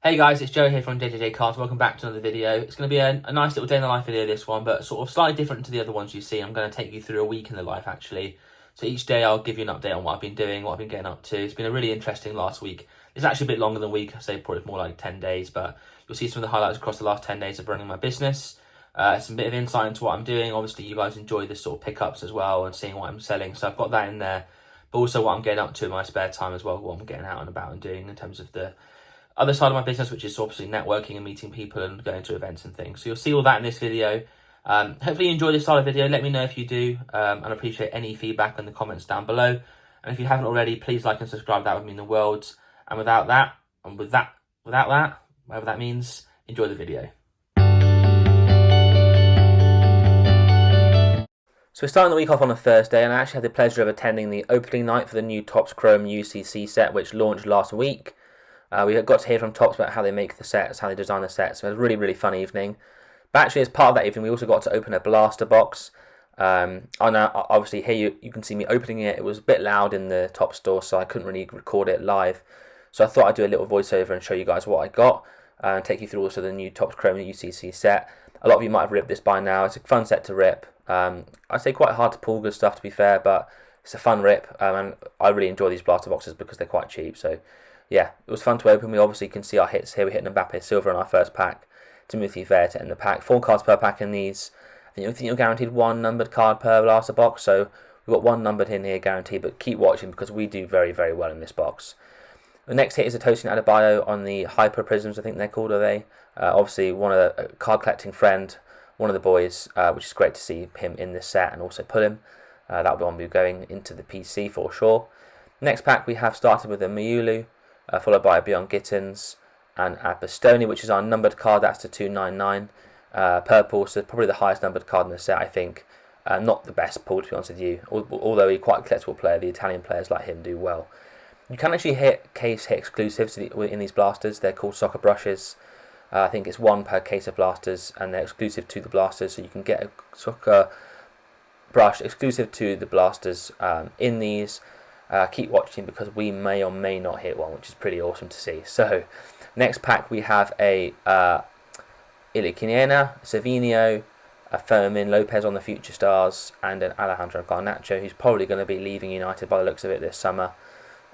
Hey guys, it's Joe here from JJJ Cards. Welcome back to another video. It's going to be a nice little day in the life video, this one, but sort of slightly different to the other ones you see. I'm going to take you through a week in the life, actually. So each day I'll give you an update on what I've been doing, what I've been getting up to. It's been a really interesting last week. It's actually a bit longer than a week. I say probably more like 10 days, but you'll see some of the highlights across the last 10 days of running my business. Some bit of insight into what I'm doing. Obviously, you guys enjoy the sort of pickups as well and seeing what I'm selling. So I've got that in there, but also what I'm getting up to in my spare time as well, what I'm getting out and about and doing in terms of the other side of my business, which is obviously networking and meeting people and going to events and things. So you'll see all that in this video. Hopefully you enjoy this style of video. Let me know if you do, and I appreciate any feedback in the comments down below. And if you haven't already, please like and subscribe. That would mean the world. And without that, whatever that means, enjoy the video. So we're starting the week off on a Thursday, and I actually had the pleasure of attending the opening night for the new Topps Chrome UCC set, which launched last week. We got to hear from Topps about how they make the sets, how they design the sets. So it was a really, really fun evening. But actually, as part of that evening, we also got to open a blaster box. Obviously, here you can see me opening it. It was a bit loud in the Topps store, so I couldn't really record it live. So I thought I'd do a little voiceover and show you guys what I got, and take you through also the new Topps Chrome UCC set. A lot of you might have ripped this by now. It's a fun set to rip. I'd say quite hard to pull good stuff, to be fair, but it's a fun rip, and I really enjoy these blaster boxes because they're quite cheap. So yeah, it was fun to open. We obviously can see our hits here. We hit Mbappe Silva in our first pack, Timothy Fair to end the pack. 4 cards per pack in these. I think you're guaranteed 1 numbered card per blaster box, so we've got 1 numbered in here guaranteed, but keep watching because we do very, very well in this box. The next hit is a Tosin Adebayo on the Hyper Prisms, I think they're called, are they? Obviously, one of the card collecting friend, one of the boys, which is great to see him in this set and also put him. That'll be one we're going into the PC for sure. Next pack we have started with a Miulu, followed by a Beyond Gittins and a Bastoni, which is our numbered card. That's to 299. Purple, so probably the highest numbered card in the set, I think. Not the best pull, to be honest with you. Although he's quite a collectible player, the Italian players like him do well. You can actually hit exclusives in these blasters. They're called soccer brushes. I think it's 1 per case of blasters, and they're exclusive to the blasters, so you can get a soccer brush exclusive to the blasters in these. Keep watching because we may or may not hit one, which is pretty awesome to see. So next pack we have a Iliquinena, Savinio, a Fermin Lopez on the Future Stars, and an Alejandro Garnacho, who's probably going to be leaving United by the looks of it this summer,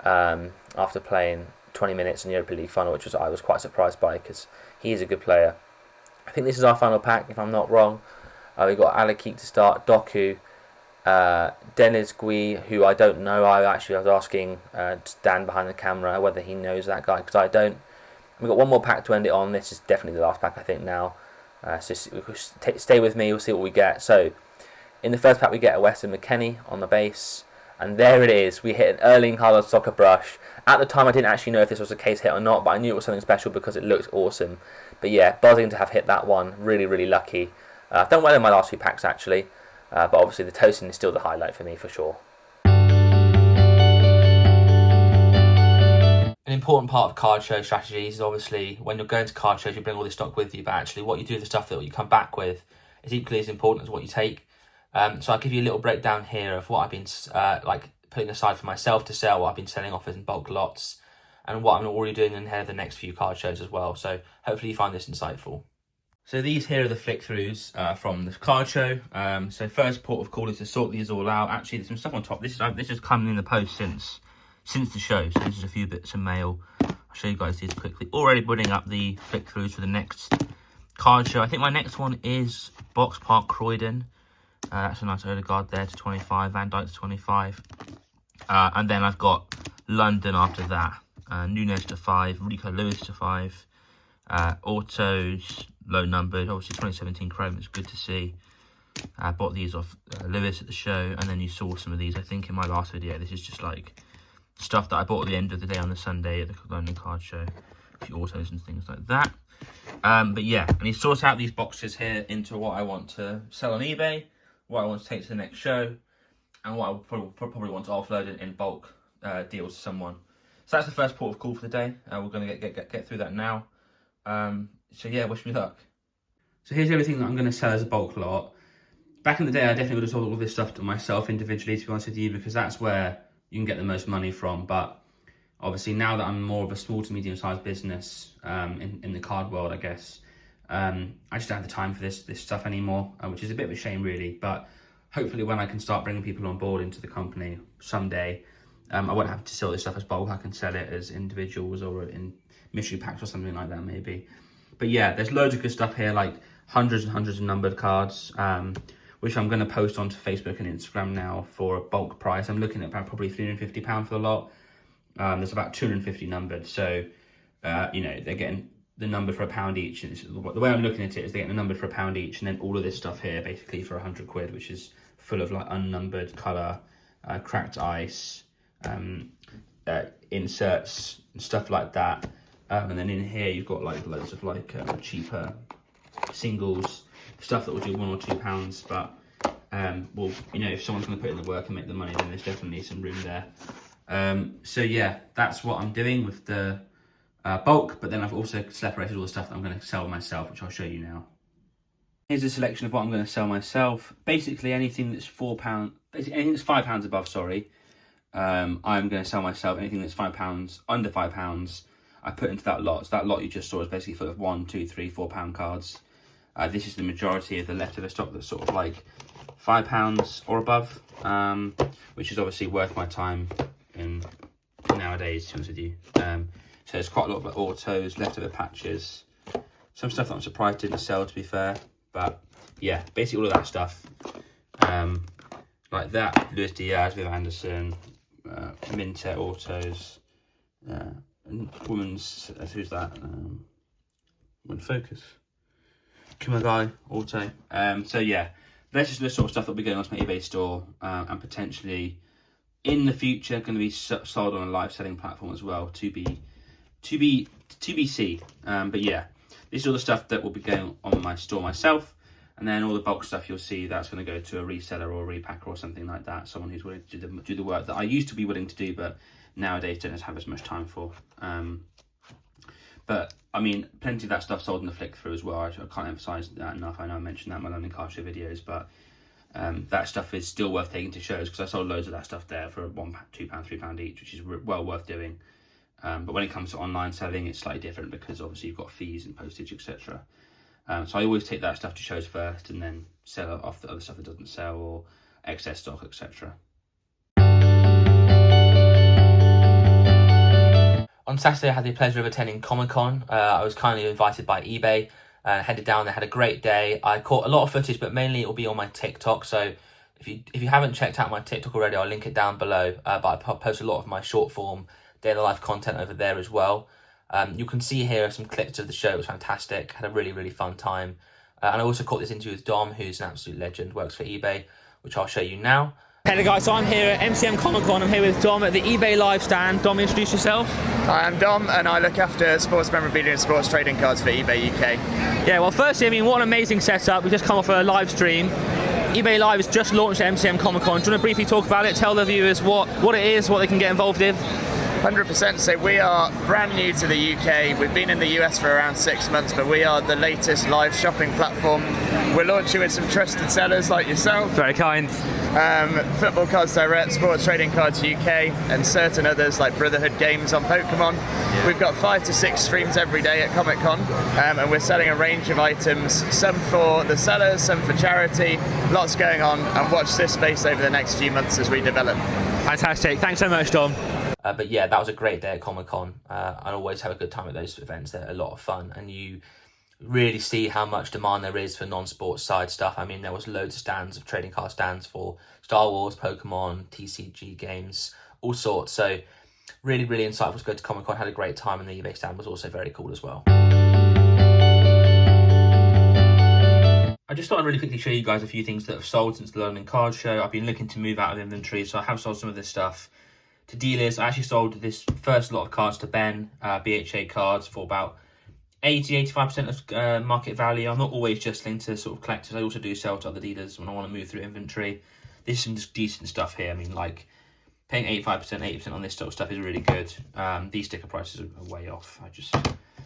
after playing 20 minutes in the Europa League final, which I was quite surprised by because he is a good player. I think this is our final pack, if I'm not wrong. We've got Alakik to start, Doku, Dennis Gui, who I don't know. I was asking Dan behind the camera whether he knows that guy, because I don't. We've got one more pack to end it on. This is definitely the last pack, I think, now. So stay with me, we'll see what we get. So in the first pack we get a Weston McKennie on the base, and there it is. We hit an Erling Haaland soccer brush. At the time I didn't actually know if this was a case hit or not, but I knew it was something special because it looked awesome. But yeah, buzzing to have hit that one. Really, really lucky. I've done well in my last few packs actually. But obviously the Tosin is still the highlight for me for sure. An important part of card show strategies is obviously when you're going to card shows you bring all this stock with you, but actually what you do with the stuff that you come back with is equally as important as what you take. So I'll give you a little breakdown here of what I've been putting aside for myself to sell, what I've been selling off in bulk lots, and what I'm already doing ahead of the next few card shows as well. So hopefully you find this insightful. So these here are the flick-throughs from the card show. So first port of call is to sort these all out. Actually, there's some stuff on top. This is coming in the post since the show. So this is a few bits of mail. I'll show you guys these quickly. Already putting up the flick-throughs for the next card show. I think my next one is Box Park Croydon. That's a nice Odegaard there to 25, Van Dijk to 25. And then I've got London after that. Nunes to 5, Rico Lewis to 5. Autos, low numbered, obviously 2017 Chrome, it's good to see. I bought these off Lewis at the show, and then you saw some of these, I think, in my last video. This is just like stuff that I bought at the end of the day on the Sunday at the London card show. A few autos and things like that. But yeah, and he sorts out these boxes here into what I want to sell on eBay, what I want to take to the next show, and what I probably want to offload in bulk deals to someone. So that's the first port of call for the day. We're going to get through that now. So yeah, wish me luck. So here's everything that I'm going to sell as a bulk lot. Back in the day, I definitely would have sold all this stuff to myself individually, to be honest with you, because that's where you can get the most money from. But obviously now that I'm more of a small to medium sized business in the card world, I guess, I just don't have the time for this stuff anymore, which is a bit of a shame really. But hopefully when I can start bringing people on board into the company someday, I won't have to sell this stuff as bulk. I can sell it as individuals or in mystery packs or something like that maybe. But yeah, there's loads of good stuff here, like hundreds and hundreds of numbered cards, which I'm going to post onto Facebook and Instagram now for a bulk price. I'm looking at about probably £350 for the lot. There's about 250 numbered, so you know, they're getting the number for £1 each. And the way I'm looking at it is they're getting the number for £1 each, and then all of this stuff here basically for £100, which is full of like unnumbered colour, cracked ice, inserts and stuff like that. And then in here you've got like loads of like cheaper singles, stuff that will do £1 or £2, but well, you know, if someone's going to put in the work and make the money, then there's definitely some room there. So yeah, that's what I'm doing with the bulk, but then I've also separated all the stuff that I'm going to sell myself, which I'll show you now. Here's a selection of what I'm going to sell myself. Basically anything that's £4, anything that's £5 above, sorry, I'm going to sell myself. Anything that's £5, under £5, I put into that lot. So that lot you just saw is basically full of £1, £2, £3, £4 cards. This is the majority of the leftover stock that's sort of like £5 or above, which is obviously worth my time in nowadays, to be honest with you. So there's quite a lot of like autos, leftover patches, some stuff that I'm surprised didn't sell, to be fair. But yeah, basically all of that stuff. Like that, Luis Diaz, Viv Anderson, Minter autos, women's, who's that? Women's Focus. Kumagai auto. So yeah, that's just the sort of stuff that will be going on to my eBay store, and potentially in the future going to be sold on a live selling platform as well, to be TBC. But yeah, this is all the stuff that will be going on my store myself, and then all the bulk stuff you'll see that's going to go to a reseller or a repacker or something like that, someone who's willing to do the work that I used to be willing to do, but nowadays don't have as much time for. But I mean, plenty of that stuff sold in the flick through as well. I can't emphasize that enough. I know I mentioned that in my London Car Show videos, but that stuff is still worth taking to shows, because I sold loads of that stuff there for £1, £2, £3 each, which is well worth doing. But when it comes to online selling, it's slightly different, because obviously you've got fees and postage, etc. So I always take that stuff to shows first, and then sell off the other stuff that doesn't sell, or excess stock, etc. On Saturday, I had the pleasure of attending Comic-Con. I was kindly invited by eBay, headed down there, had a great day. I caught a lot of footage, but mainly it will be on my TikTok. So if you haven't checked out my TikTok already, I'll link it down below. But I post a lot of my short form daily life content over there as well. You can see here some clips of the show. It was fantastic. Had a really, really fun time. And I also caught this interview with Dom, who's an absolute legend, works for eBay, which I'll show you now. Hey guys, so I'm here at MCM Comic Con. I'm here with Dom at the eBay live stand. Dom, introduce yourself. Hi, I'm Dom, and I look after sports memorabilia and sports trading cards for eBay UK. Yeah, well, firstly, I mean, what an amazing setup. We just come off a live stream. eBay Live has just launched at MCM Comic Con. Do you want to briefly talk about it? Tell the viewers what it is, what they can get involved with. 100%. So we are brand new to the UK. We've been in the US for around 6 months, but we are the latest live shopping platform. We're launching with some trusted sellers like yourself. Very kind. Football Cards Direct, Sports Trading Cards UK, and certain others like Brotherhood Games on Pokemon. Yeah. We've got 5 to 6 streams every day at Comic Con, and we're selling a range of items, some for the sellers, some for charity. Lots going on, and watch this space over the next few months as we develop. Fantastic. Thanks so much, Dom. But yeah, that was a great day at Comic Con. I always have a good time at those events. They're a lot of fun, and you really see how much demand there is for non-sports side stuff. I mean, there was loads of stands of trading card stands for Star Wars, Pokemon, TCG games, all sorts. So really, really insightful to go to Comic Con. Had a great time, and the eBay stand was also very cool as well. I just thought I'd really quickly show you guys a few things that have sold since the London Card Show. I've been looking to move out of inventory, so I have sold some of this stuff to dealers. I actually sold this first lot of cards to Ben, BHA cards, for about 80-85% of market value. I'm not always just linked to sort of collectors. I also do sell to other dealers when I want to move through inventory. This is some just decent stuff here. I mean, like, paying 85%, 80% on this sort of stuff is really good. These sticker prices are way off. I just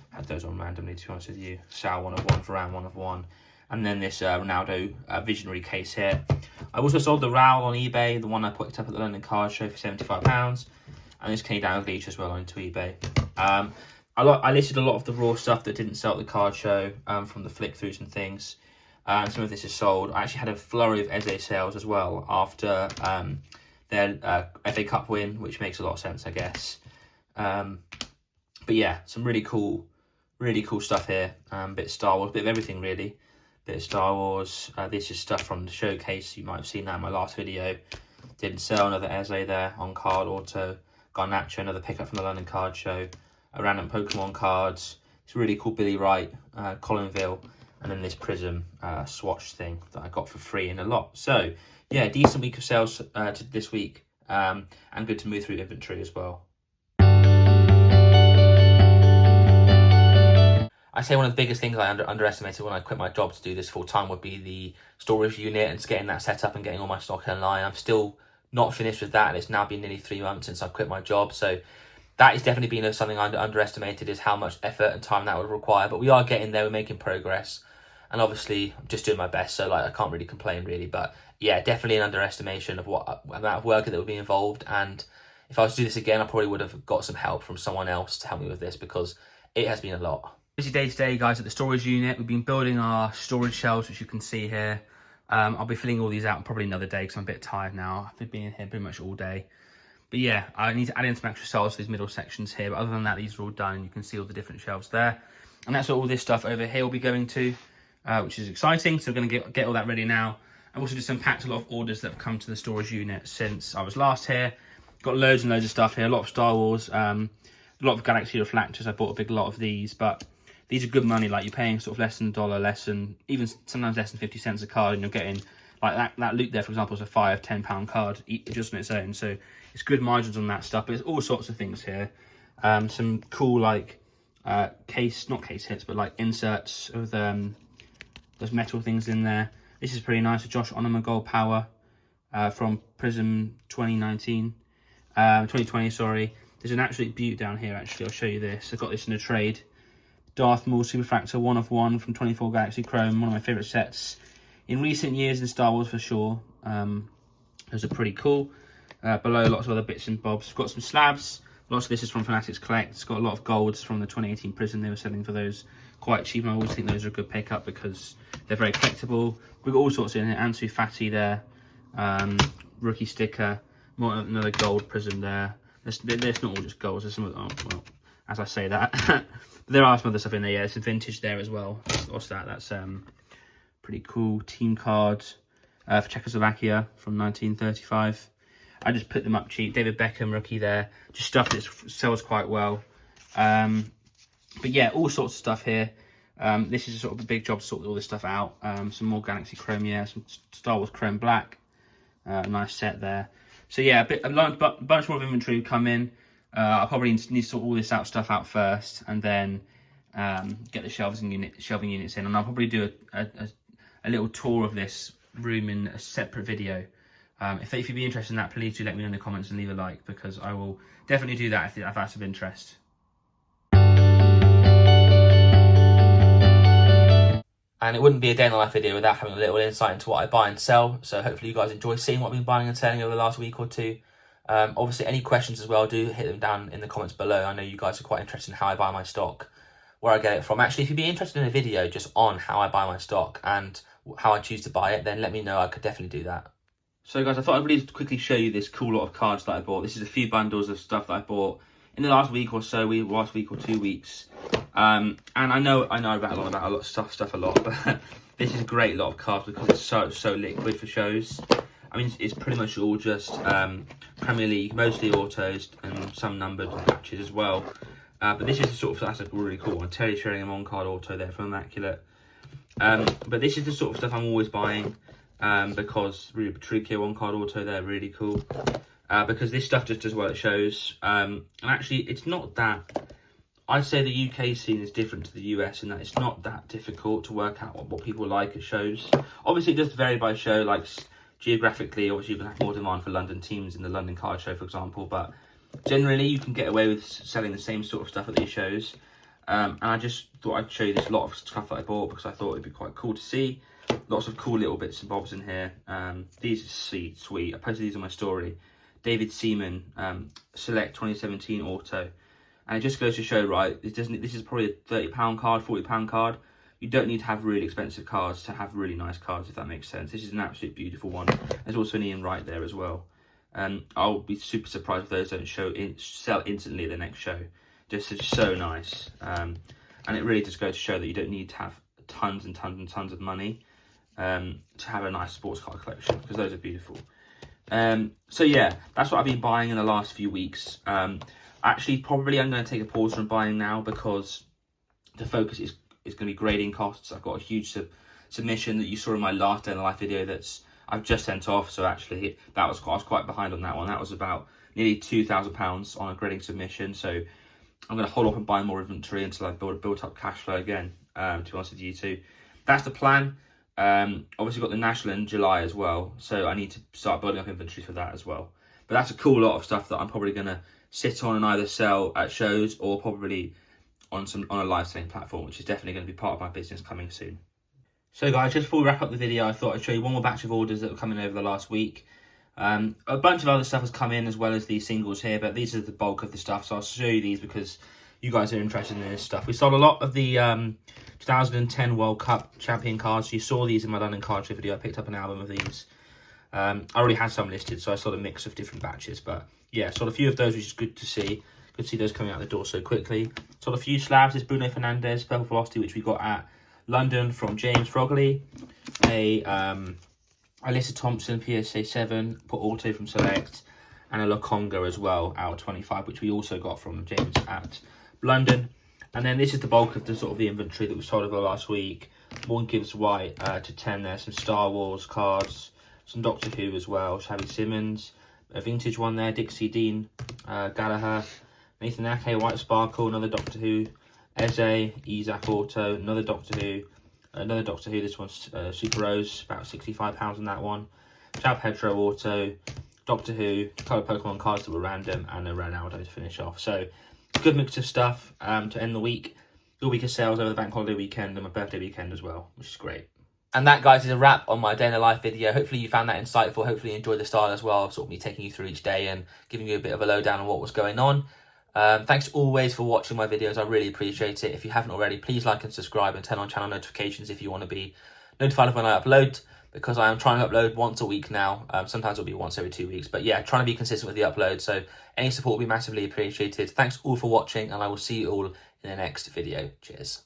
had those on randomly, to be honest with you. Sal 1 of 1, Varane 1 of 1. And then this Ronaldo Visionary case here. I also sold the RAL on eBay, the one I picked up at the London Card Show for £75. and this came down with Leech as well onto eBay. I listed a lot of the raw stuff that didn't sell at the card show from the flick throughs and things. Some of this is sold. I actually had a flurry of Eze sales as well after their FA Cup win, which makes a lot of sense, I guess. But yeah, some really cool stuff here. Bit of Star Wars, bit of everything really. Bit of Star Wars. This is stuff from the showcase. You might have seen that in my last video. Didn't sell. Another Eze there on card auto. Garnacho, another pickup from the London card show. A random Pokemon cards. It's really cool Billy Wright, Collinville, and then this Prism swatch thing that I got for free in a lot. So yeah, decent week of sales to this week, and good to move through inventory as well. I say one of the biggest things I underestimated when I quit my job to do this full time would be the storage unit and getting that set up and getting all my stock online. I'm still not finished with that, and it's now been nearly 3 months since I quit my job. So that has definitely been something I underestimated, is how much effort and time that would require. But we are getting there, we're making progress. And obviously, I'm just doing my best, so like I can't really complain really. But yeah, definitely an underestimation of what amount of work that would be involved. And if I was to do this again, I probably would have got some help from someone else to help me with this, because it has been a lot. Busy day today, guys, at the storage unit. We've been building our storage shelves, which you can see here. I'll be filling all these out probably another day because I'm a bit tired now. I've been in here pretty much all day. But yeah, I need to add in some extra cells for these middle sections here. But other than that, these are all done, and you can see all the different shelves there. And that's what all this stuff over here will be going to, which is exciting. So we're going to get all that ready now. I've also just unpacked a lot of orders that have come to the storage unit since I was last here. Got loads and loads of stuff here. A lot of Star Wars, a lot of Galaxy refractors. I bought a big lot of these, but these are good money. Like, you're paying sort of less than $1, less than, even sometimes less than 50 cents a card, and you're getting like that loot there, for example, is a £5-10 card just on its own. So it's good margins on that stuff. But there's all sorts of things here. Some cool like not case hits, but like inserts of those metal things in there. This is pretty nice. A Josh Onoma Gold Power from Prism 2020, sorry. There's an absolute beaut down here, actually. I'll show you this. I got this in a trade. Darth Maul Superfractor 1 of 1 from 24 Galaxy Chrome, one of my favourite sets in recent years in Star Wars for sure. Those are pretty cool. Below, lots of other bits and bobs. We've got some slabs. Lots of this is from Fanatics Collect. It's got a lot of golds from the 2018 Prism. They were selling for those quite cheap, and I always think those are a good pickup because they're very collectible. We've got all sorts in here. Ansu Fati there, rookie sticker, another gold Prism there. There's not all just golds. There's some of well, as I say that, but there are some other stuff in there. Yeah, there's some vintage there as well. What's that? That's pretty cool. Team cards for Czechoslovakia from 1935. I just put them up cheap. David Beckham rookie there. Just stuff that sells quite well. But yeah, all sorts of stuff here. This is sort of a big job to sort all this stuff out. Some more Galaxy Chrome, yeah. Some Star Wars Chrome Black. Nice set there. So yeah, a bunch more of inventory come in. I probably need to sort all this stuff out first, and then get the shelving units in. And I'll probably do a little tour of this room in a separate video. If you'd be interested in that, please do let me know in the comments and leave a like, because I will definitely do that if that's of interest. And it wouldn't be a day in the life video without having a little insight into what I buy and sell. So hopefully you guys enjoy seeing what I've been buying and selling over the last week or two. Obviously, any questions as well, do hit them down in the comments below. I know you guys are quite interested in how I buy my stock, where I get it from. Actually, if you'd be interested in a video just on how I buy my stock and how I choose to buy it, then let me know. I could definitely do that. So guys, I thought I'd really quickly show you this cool lot of cards that I bought. This is a few bundles of stuff that I bought in the last week or so, last week or 2 weeks. And I know about a lot of stuff a lot, but this is a great lot of cards because it's so liquid for shows. I mean, it's pretty much all just Premier League, mostly autos and some numbered patches as well. But this is the sort of, that's a really cool one. Terry Sheringham on card auto there from Immaculate. But this is the sort of stuff I'm always buying because really Patricio on card auto there, really cool. Because this stuff just does what it shows. And actually, it's not that. I'd say the UK scene is different to the US in that it's not that difficult to work out what people like at shows. Obviously, it does vary by show, like geographically, obviously you can have more demand for London teams in the London card show, for example, but generally you can get away with selling the same sort of stuff at these shows. And I just thought I'd show you this lot of stuff that I bought because I thought it'd be quite cool to see. Lots of cool little bits and bobs in here. These are sweet. I posted these on my story. David Seaman Select 2017 Auto. And it just goes to show, right, this is probably a £30 card, £40 card. You don't need to have really expensive cards to have really nice cards, if that makes sense. This is an absolute beautiful one. There's also an Ian Wright there as well. I'll be super surprised if those don't sell instantly at the next show. Just it's so nice. And it really just goes to show that you don't need to have tons and tons and tons of money to have a nice sports card collection, because those are beautiful. So yeah, that's what I've been buying in the last few weeks. Actually, probably I'm going to take a pause from buying now, because the focus is going to be grading costs. I've got a huge submission that you saw in my last day in the life video that's I've just sent off. So actually, I was quite behind on that one. That was about nearly £2,000 on a grading submission. So I'm going to hold off and buy more inventory until I've built up cash flow again. To be honest with you too, that's the plan. Obviously got the National in July as well, so I need to start building up inventory for that as well. But that's a cool lot of stuff that I'm probably going to sit on and either sell at shows or probably on a live selling platform, which is definitely going to be part of my business coming soon. So guys, just before we wrap up the video, I thought I'd show you one more batch of orders that were coming over the last week. A bunch of other stuff has come in as well as these singles here, but these are the bulk of the stuff, so I'll show you these because you guys are interested in this stuff. We sold a lot of the 2010 World Cup champion cards. You saw these in my London card show video. I picked up an album of these. I already had some listed, so I sold a mix of different batches, but yeah, sold a few of those, which is good to see. Good to see those coming out the door so quickly. Sold a few slabs. This Bruno Fernandes Purple Velocity, which we got at London from James Frogley. A Alyssa Thompson PSA 7 put auto from Select, and a Lokonga as well out of 25, which we also got from James at London. And then this is the bulk of the sort of the inventory that we sold over the last week. One Gibbs White to 10 there, some Star Wars cards, some Doctor Who as well, Xavi Simmons, a vintage one there, Dixie Dean, Gallagher, Nathan Ake, White Sparkle, another Doctor Who, Eze, Isaac Auto, another Doctor Who, this one's Super Rose, about £65 on that one, Chao Pedro Auto, Doctor Who, a couple of Pokemon cards that were random, and a Ronaldo to finish off. So, good mix of stuff to end the week. Good week of sales over the bank holiday weekend and my birthday weekend as well, which is great. And that, guys, is a wrap on my day in the life video. Hopefully you found that insightful. Hopefully you enjoyed the style as well, sort of me taking you through each day and giving you a bit of a lowdown on what was going on. Thanks always for watching my videos. I really appreciate it. If you haven't already, please like and subscribe and turn on channel notifications if you want to be notified of when I upload, because I am trying to upload once a week now. Sometimes it'll be once every 2 weeks, but yeah, trying to be consistent with the upload. So any support will be massively appreciated. Thanks all for watching, and I will see you all in the next video. Cheers.